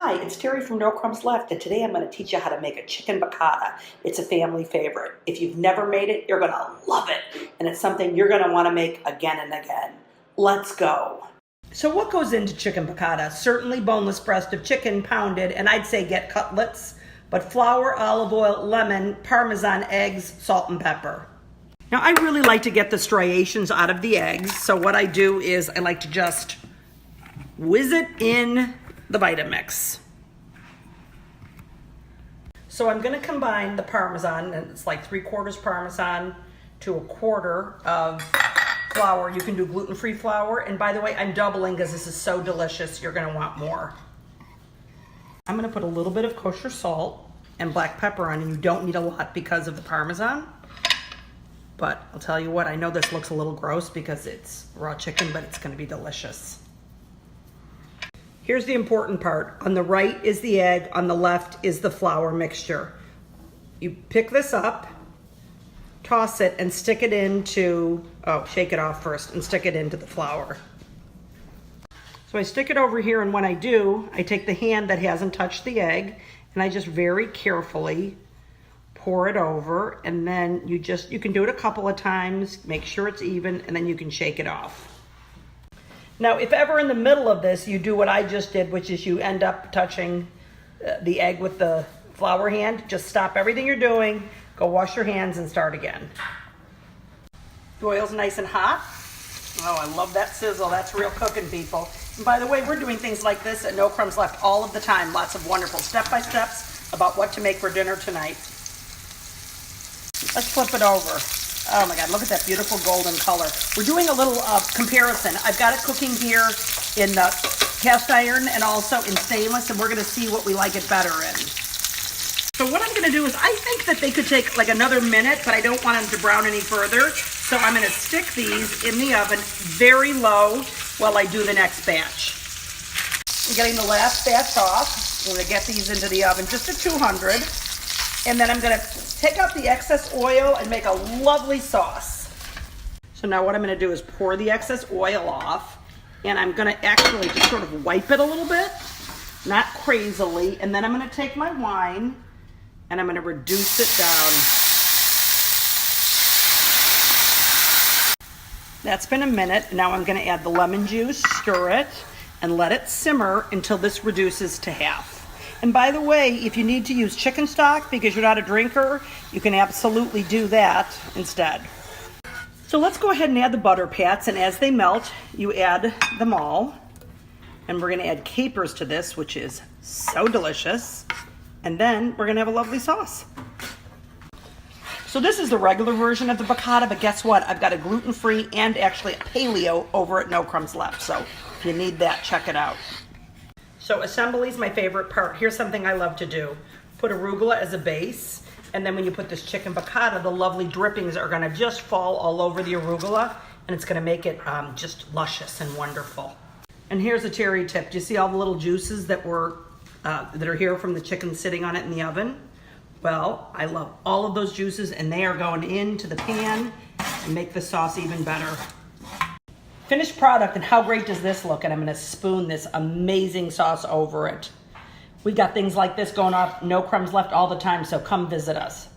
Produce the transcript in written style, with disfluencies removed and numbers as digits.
Hi, it's Terry from No Crumbs Left, and today I'm going to teach you how to make a chicken piccata. It's a family favorite. If you've never made it, you're going to love it, and it's something you're going to want to make again and again. Let's go. So what goes into chicken piccata? Certainly boneless breast of chicken pounded, and I'd say get cutlets, but flour, olive oil, lemon, Parmesan, eggs, salt, and pepper. Now I really like to get the striations out of the eggs, so what I do is I like to just whiz it in the Vitamix. So I'm going to combine the Parmesan, and it's like 3/4 Parmesan to 1/4 of flour. You can do gluten-free flour, and by the way, I'm doubling because this is so delicious, you're going to want more. I'm going to put a little bit of kosher salt and black pepper on, and you don't need a lot because of the Parmesan. But I'll tell you what, I know this looks a little gross because it's raw chicken, but it's going to be delicious. Here's the important part. On the right is the egg, on the left is the flour mixture. You pick this up, toss it, and stick it into, shake it off first and stick it into the flour. So I stick it over here, and when I do, I take the hand that hasn't touched the egg and I just very carefully pour it over, and then you can do it a couple of times, make sure it's even, and then you can shake it off. Now, if ever in the middle of this you do what I just did, which is you end up touching the egg with the flour hand, just stop everything you're doing, go wash your hands, and start again. The oil's nice and hot. Oh, I love that sizzle. That's real cooking, people. And by the way, we're doing things like this at No Crumbs Left all of the time. Lots of wonderful step-by-steps about what to make for dinner tonight. Let's flip it over. Oh my God, look at that beautiful golden color. We're doing a little comparison. I've got it cooking here in cast iron and also in stainless, and we're gonna see what we like it better in. So what I'm gonna do is, I think that they could take like another minute, but I don't want them to brown any further. So I'm gonna stick these in the oven very low while I do the next batch. I'm getting the last batch off. I'm gonna get these into the oven just at 200. And then I'm gonna take out the excess oil and make a lovely sauce. So now what I'm gonna do is pour the excess oil off, and I'm gonna actually just sort of wipe it a little bit, not crazily, and then I'm gonna take my wine and I'm gonna reduce it down. That's been a minute. Now I'm gonna add the lemon juice, stir it, and let it simmer until this reduces to half. And by the way, if you need to use chicken stock because you're not a drinker, you can absolutely do that instead. So let's go ahead and add the butter pats, and as they melt, you add them all. And we're gonna add capers to this, which is so delicious. And then we're gonna have a lovely sauce. So this is the regular version of the piccata, but guess what? I've got a gluten-free and actually a paleo over at No Crumbs Left. So if you need that, check it out. So assembly is my favorite part. Here's something I love to do. Put arugula as a base, and then when you put this chicken piccata, the lovely drippings are gonna just fall all over the arugula, and it's gonna make it just luscious and wonderful. And here's a Terry tip. Do you see all the little juices that are here from the chicken sitting on it in the oven? Well, I love all of those juices, and they are going into the pan and make the sauce even better. Finished product, and how great does this look? And I'm gonna spoon this amazing sauce over it. We got things like this going on No Crumbs Left all the time, so come visit us.